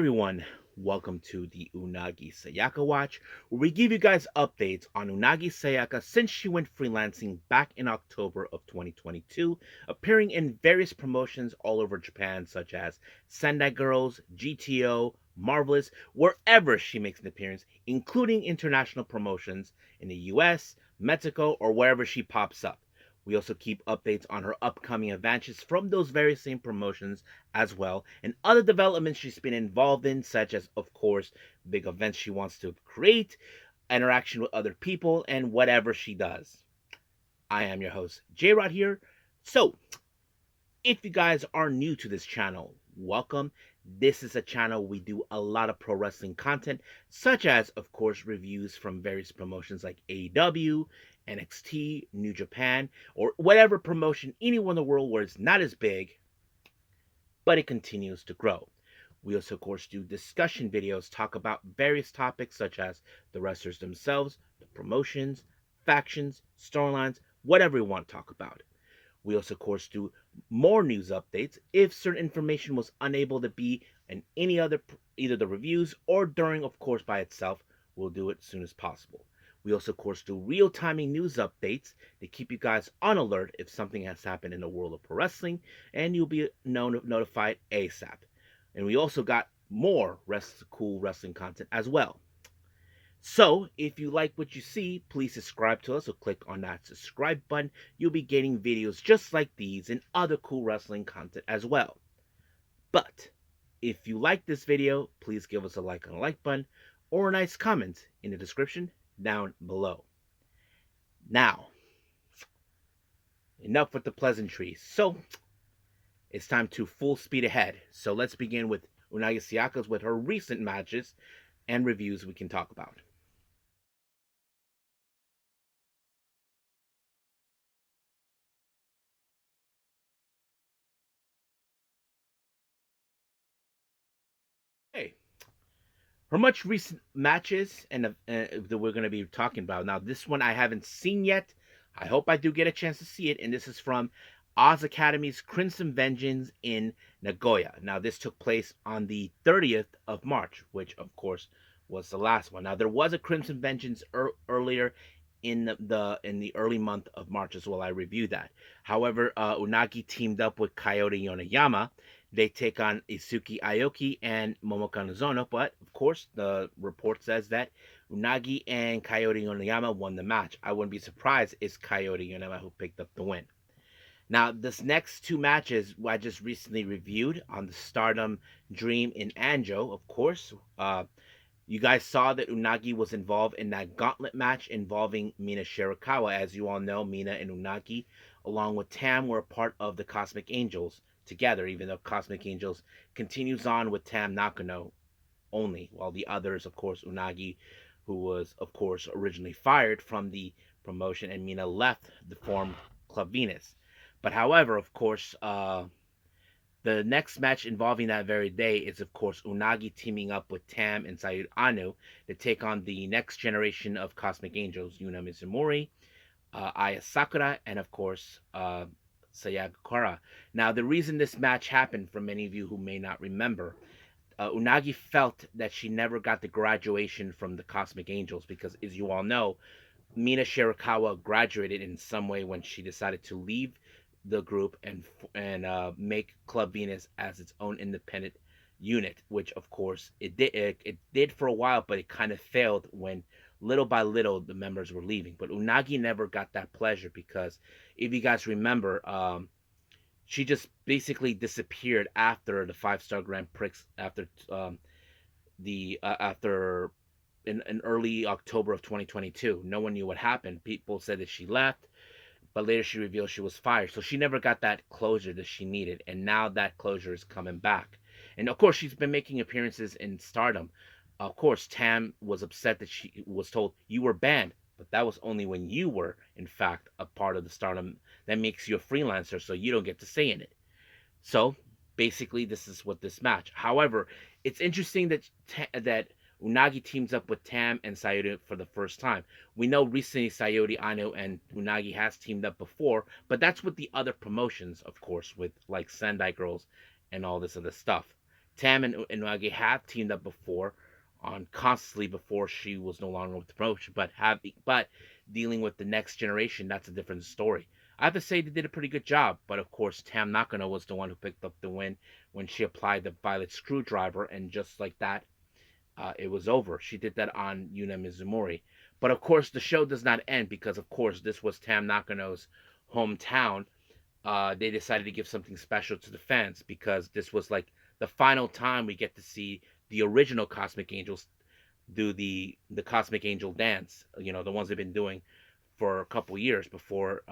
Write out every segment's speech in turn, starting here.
everyone, welcome to the Unagi Sayaka Watch, where we give you guys updates on Unagi Sayaka since she went freelancing back in October of 2022, appearing in various promotions all over Japan, such as Sendai Girls, GTO, Marvelous, wherever she makes an appearance, including international promotions in the US, Mexico, or wherever she pops up. We also keep updates on her upcoming advances from those very same promotions as well, and other developments she's been involved in, such as, of course, big events she wants to create, interaction with other people, and whatever she does. I am your host, J Rod here. So, if you guys are new to this channel, welcome. This is a channel we do a lot of pro wrestling content, such as, of course, reviews from various promotions like AEW, NXT, New Japan, or whatever promotion anywhere in the world where it's not as big, but it continues to grow. We also, of course, do discussion videos, talk about various topics such as the wrestlers themselves, the promotions, factions, storylines, whatever we want to talk about. We also, of course, do more news updates if certain information was unable to be in any other, either the reviews or during, of course, by itself. We'll do it as soon as possible. We also, of course, do real-timing news updates to keep you guys on alert if something has happened in the world of pro wrestling, and you'll be notified ASAP. And we also got more cool wrestling content as well. So, if you like what you see, please subscribe to us or click on that subscribe button. You'll be getting videos just like these and other cool wrestling content as well. But, if you like this video, please give us a like on the like button or a nice comment in the description down below. Now, enough with the pleasantries. So, it's time to full speed ahead. So let's begin with Unagi Sayaka's with her recent matches and reviews we can talk about. Hey, her much recent matches and that we're going to be talking about. Now, this one I haven't seen yet. I hope I do get a chance to see it. And this is from Oz Academy's Crimson Vengeance in Nagoya. Now, this took place on the 30th of March, which, of course, was the last one. Now, there was a Crimson Vengeance earlier in the early month of March as well. I reviewed that. However, Unagi teamed up with Coyote Yonayama. They take on Isuki Aoki and Momoka Nozono, but of course the report says that Unagi and Coyote Yonayama won the match. I wouldn't be surprised it's Coyote Yonayama who picked up the win. Now, this next two matches I just recently reviewed on the Stardom Dream in Anjo, of course. You guys saw that Unagi was involved in that gauntlet match involving Mina Shirakawa. As you all know, Mina and Unagi, along with Tam, were a part of the Cosmic Angels together, even though Cosmic Angels continues on with Tam Nakano only, while the others, of course, Unagi, who was, of course, originally fired from the promotion, and Mina left the form Club Venus. But however, of course, the next match involving that very day is, of course, Unagi teaming up with Tam and Sayuri Anu to take on the next generation of Cosmic Angels, Yuna Mizumori, Aya Sakura, and, of course, Sayaka Kurara. Now, the reason this match happened, for many of you who may not remember, Unagi felt that she never got the graduation from the Cosmic Angels because, as you all know, Mina Shirakawa graduated in some way when she decided to leave the group and make Club Venus as its own independent unit, which of course it did. It did for a while, but it kind of failed when little by little the members were leaving. But Unagi never got that pleasure because, if you guys remember, she just basically disappeared after the 5-star Grand Prix after after in early October of 2022. No one knew what happened. People said that she left, but later she revealed she was fired. So she never got that closure that she needed, and now that closure is coming back. And of course, she's been making appearances in Stardom. Of course, Tam was upset that she was told, "You were banned," but that was only when you were, in fact, a part of the Stardom. That makes you a freelancer, so you don't get to say in it. So basically, this is what this match. However, it's interesting that Unagi teams up with Tam and Sayuri for the first time. We know recently Sayuri Anu and Unagi has teamed up before, but that's with the other promotions, of course, with like Sendai Girls and all this other stuff. Tam and Unagi have teamed up before on constantly before she was no longer with the promotion, but dealing with the next generation, that's a different story. I have to say they did a pretty good job, but of course Tam Nakano was the one who picked up the win when she applied the violet screwdriver, and just like that, it was over. She did that on Yuna Mizumori. But of course, the show does not end because, of course, this was Tam Nakano's hometown. They decided to give something special to the fans because this was like the final time we get to see the original Cosmic Angels do the Cosmic Angel dance. You know, the ones they've been doing for a couple years before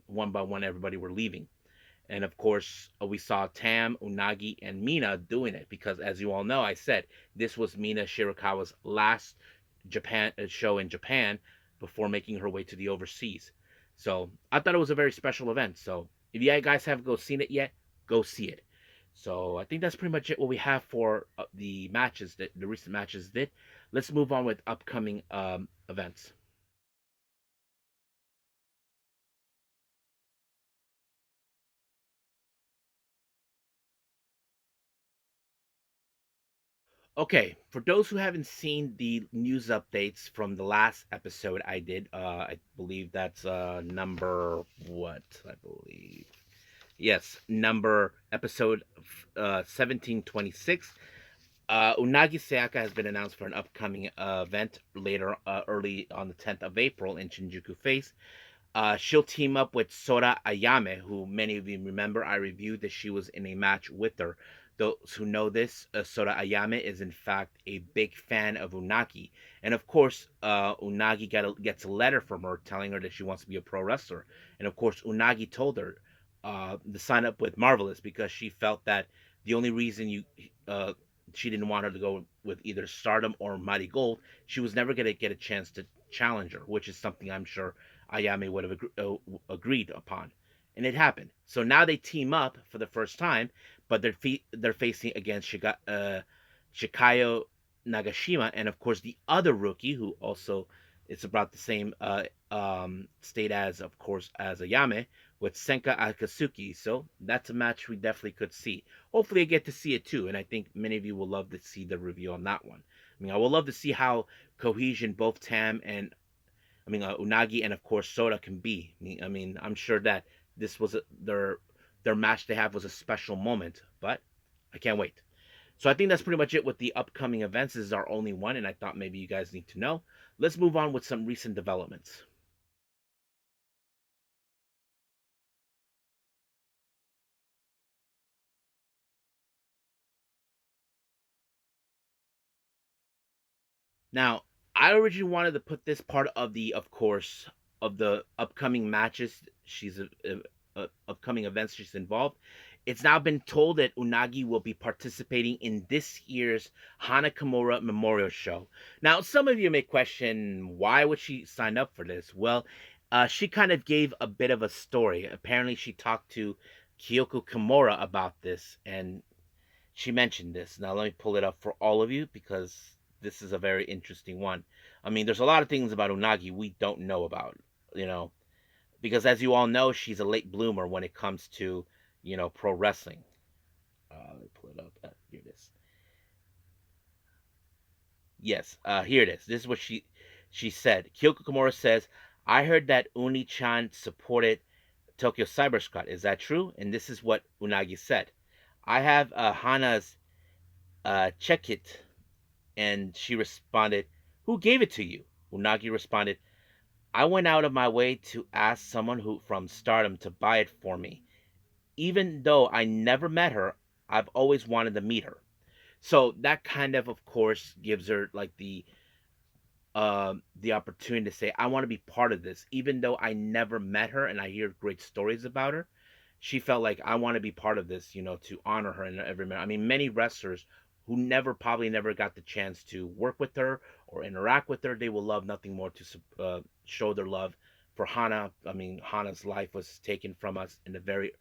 one by one everybody were leaving. And of course, we saw Tam, Unagi, and Mina doing it because, as you all know, I said this was Mina Shirakawa's last Japan show in Japan before making her way to the overseas. So I thought it was a very special event. So if you guys haven't seen it yet, go see it. So I think that's pretty much it. What we have for the matches that the recent matches did. Let's move on with upcoming events. Okay, for those who haven't seen the news updates from the last episode I did, I believe that's number what? I believe. Yes, number episode 1726. Unagi Sayaka has been announced for an upcoming event later, early on the 10th of April in Shinjuku Face. She'll team up with Sora Ayame, who many of you remember I reviewed that she was in a match with her. Those who know this, Sora Ayame is in fact a big fan of Unagi. And of course, Unagi gets a letter from her telling her that she wants to be a pro wrestler. And of course, Unagi told her to sign up with Marvelous because she felt that the only reason uh, she didn't want her to go with either Stardom or Mighty Gold, she was never going to get a chance to challenge her, which is something I'm sure Ayame would have agreed upon. And it happened. So now they team up for the first time, but they're facing against Shikayo Nagashima, and of course the other rookie who also it's about the same state as, of course, as Ayame with Senka Akatsuki. So that's a match we definitely could see. Hopefully, I get to see it too, and I think many of you will love to see the review on that one. I mean, I would love to see how cohesion both Tam and Unagi and of course Soda can be. I'm sure that this was their match they have was a special moment, but I can't wait. So I think that's pretty much it with the upcoming events. This is our only one, and I thought maybe you guys need to know. Let's move on with some recent developments. Now, I originally wanted to put this part of course, of the upcoming matches. Upcoming events she's involved. It's now been told that Unagi will be participating in this year's Hana Kimura Memorial Show. Now, some of you may question why would she sign up for this? Well, she kind of gave a bit of a story. Apparently, she talked to Kyoko Kimura about this, and she mentioned this. Now, let me pull it up for all of you because this is a very interesting one. I mean, there's a lot of things about Unagi we don't know about, you know, because as you all know, she's a late bloomer when it comes to, pro wrestling. Let me pull it up. Here it is. Yes, here it is. This is what she said. Kyoko Kimura says, "I heard that Uni-chan supported Tokyo Cyber Squad. Is that true?" And this is what Unagi said. "I have Hana's check it," and she responded, "Who gave it to you?" Unagi responded, "I went out of my way to ask someone who from Stardom to buy it for me. Even though I never met her, I've always wanted to meet her." So that of course, gives her like the opportunity to say, "I want to be part of this," even though I never met her and I hear great stories about her. She felt like I want to be part of this, to honor her in every manner. I mean, many wrestlers who probably never got the chance to work with her or interact with her, they will love nothing more to show their love for Hana. I mean, Hana's life was taken from us in a very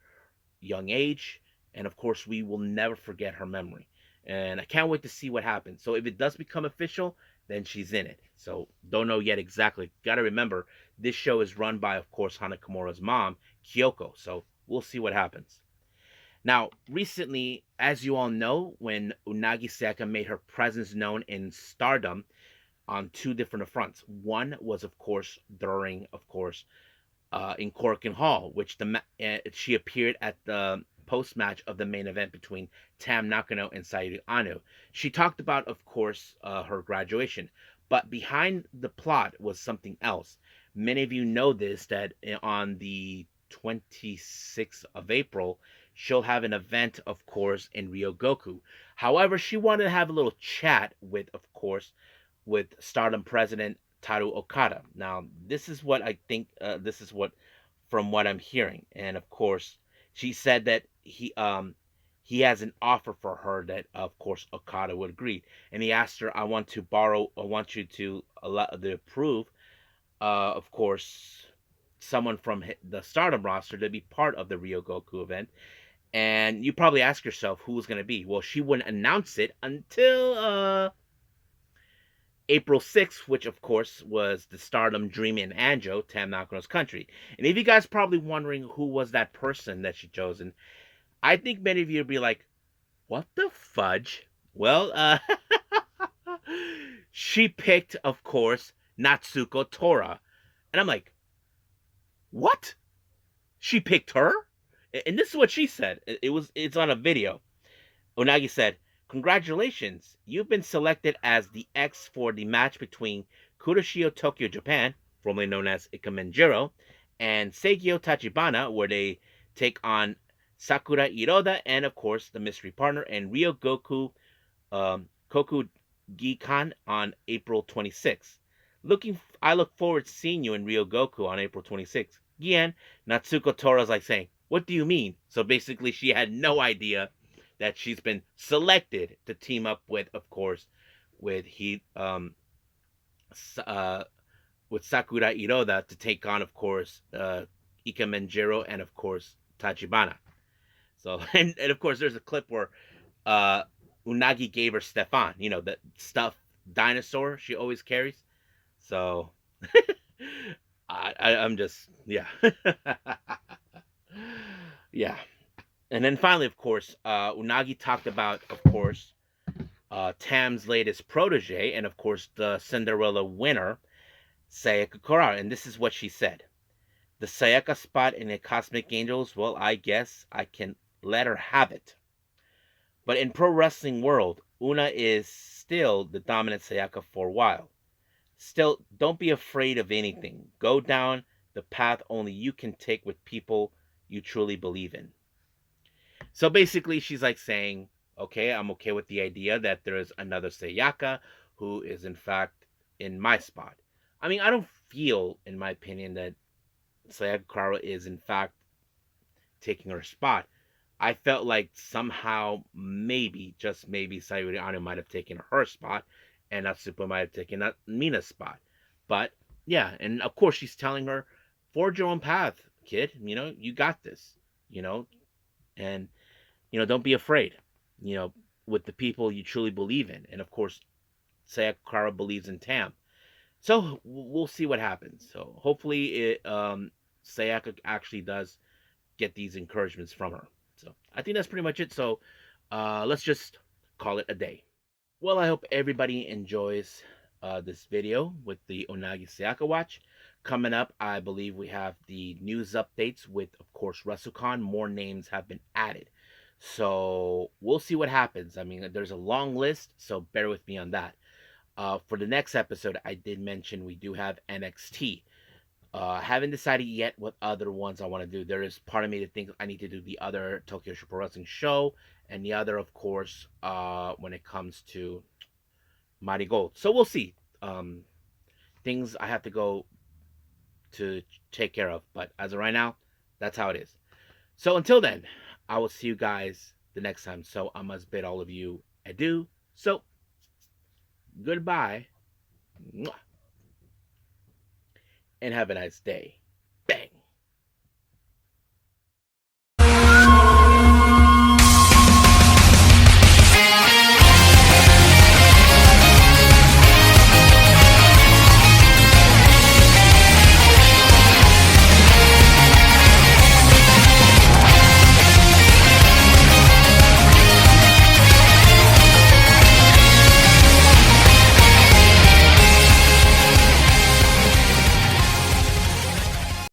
young age, and of course, we will never forget her memory. And I can't wait to see what happens. So if it does become official, then she's in it. So don't know yet exactly. Got to remember, this show is run by, of course, Hana Kimura's mom, Kyoko. So we'll see what happens. Now, recently, as you all know, when Unagi Sayaka made her presence known in Stardom on two different fronts. One was, of course, during, of course, in Corkin Hall, which she appeared at the post match of the main event between Tam Nakano and Sayuri Anu. She talked about, of course, her graduation, but behind the plot was something else. Many of you know this, that on the 26th of April, she'll have an event, of course, in Ryogoku. However, she wanted to have a little chat with, of course, with Stardom president Taru Okada. Now, this is what I think. This is what, from what I'm hearing, and of course, she said that he has an offer for her that, of course, Okada would agree. And he asked her, I want you to allow to approve, of course, someone from the Stardom roster to be part of the Ryogoku event. And you probably ask yourself who was going to be. Well, she wouldn't announce it until April 6th, which of course was the Stardom Dream in Anjo, Tam Nakano's country. And if you guys probably wondering who was that person that she chosen, I think many of you would be like, what the fudge? Well, she picked, of course, Natsuko Tora. And I'm like, what? She picked her? And this is what she said. It's on a video. Unagi said, congratulations, you've been selected as the X for the match between Kuroshio Tokyo, Japan, formerly known as Ikemenjiro, and Seigyo Tachibana, where they take on Sakura Iroda and, of course, the mystery partner, and Ryogoku Koku Gikan on April 26th. I look forward to seeing you in Ryogoku on April 26th. Gian, Natsuko Tora's like saying, what do you mean? So basically, she had no idea that she's been selected to team up with, of course, with uh, with Sakura Iroda to take on, of course, Ikemenjiro and, of course, Tachibana. So, and of course, there's a clip where uh, Unagi gave her Stefan, the stuffed dinosaur she always carries. So, I'm just, yeah. Yeah. And then finally, of course, Unagi talked about, of course, Tam's latest protege and, of course, the Cinderella winner, Sayaka Kurara. And this is what she said. The Sayaka spot in the Cosmic Angels, well, I guess I can let her have it. But in pro wrestling world, Una is still the dominant Sayaka for a while. Still, don't be afraid of anything. Go down the path only you can take with people you truly believe in. So basically, she's like saying, okay, I'm okay with the idea that there is another Sayaka who is, in fact, in my spot. I mean, I don't feel, in my opinion, that Sayaka Kurara is, in fact, taking her spot. I felt like somehow, maybe, just maybe, Sayuri Anu might have taken her spot, and Natsuko might have taken Mina's spot. But, yeah, and of course, she's telling her, forge your own path, kid. You got this. You know, and don't be afraid, you know, with the people you truly believe in. And of course, Sayaka Kurara believes in Tam. So we'll see what happens. So hopefully, Sayaka actually does get these encouragements from her. So I think that's pretty much it. So let's just call it a day. Well, I hope everybody enjoys this video with the Unagi Sayaka watch. Coming up, I believe we have the news updates with, of course, WrestleCon. More names have been added. So we'll see what happens. I mean, there's a long list, so bear with me on that. For the next episode, I did mention we do have NXT. Haven't decided yet what other ones I want to do. There is part of me that thinks I need to do the other Tokyo Super Wrestling show, and the other, of course, when it comes to Mighty Gold. So we'll see. Things I have to go to take care of, but as of right now, that's how it is. So until then, I will see you guys the next time. So I must bid all of you adieu. So goodbye, and have a nice day.